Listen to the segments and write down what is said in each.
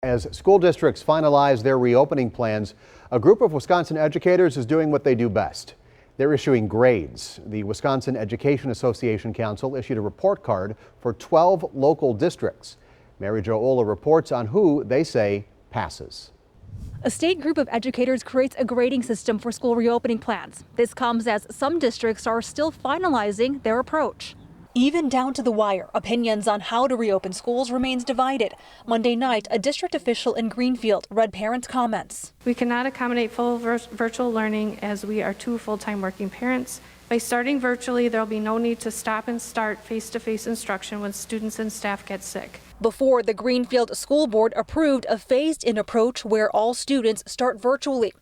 As school districts finalize their reopening plans, a group of Wisconsin educators is doing what they do best. They're issuing grades. The Wisconsin Education Association Council issued a report card for 12 local districts. Mary Jo Ola reports on who they say passes. A state group of educators creates a grading system for school reopening plans. This comes as some districts are still finalizing their approach. Even down to the wire, opinions on how to reopen schools remains divided. Monday night, a district official in Greenfield read parents' comments. We cannot accommodate full virtual learning as we are two full-time working parents. By starting virtually, there will be no need to stop and start face-to-face instruction when students and staff get sick. Before, the Greenfield School Board approved a phased-in approach where all students start virtually.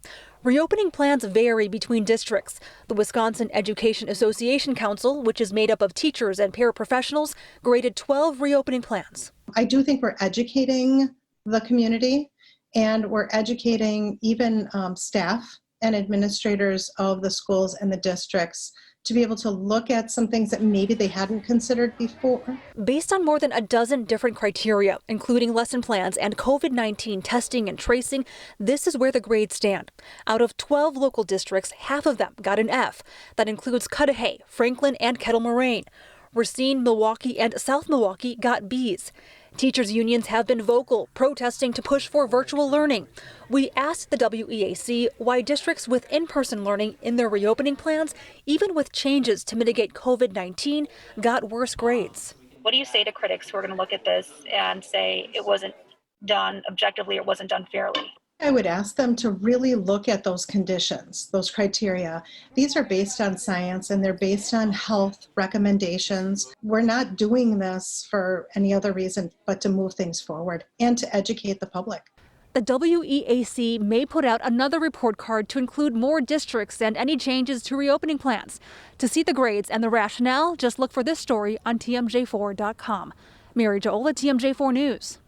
Reopening plans vary between districts. The Wisconsin Education Association Council, which is made up of teachers and paraprofessionals, graded 12 reopening plans. I do think we're educating the community, and we're educating even staff and administrators of the schools and the districts to be able to look at some things that maybe they hadn't considered before. Based on more than a dozen different criteria, including lesson plans and COVID-19 testing and tracing, this is where the grades stand. Out of 12 local districts, half of them got an F. That includes Cudahy, Franklin, and Kettle Moraine. Racine, Milwaukee, and South Milwaukee got Bs. Teachers' unions have been vocal, protesting to push for virtual learning. We asked the WEAC why districts with in-person learning in their reopening plans, even with changes to mitigate COVID-19, got worse grades. What do you say to critics who are going to look at this and say it wasn't done objectively, it wasn't done fairly? I would ask them to really look at those conditions, those criteria. These are based on science and they're based on health recommendations. We're not doing this for any other reason but to move things forward and to educate the public. The WEAC may put out another report card to include more districts and any changes to reopening plans. To see the grades and the rationale, just look for this story on TMJ4.com. Mary Jo Ola, TMJ4 News.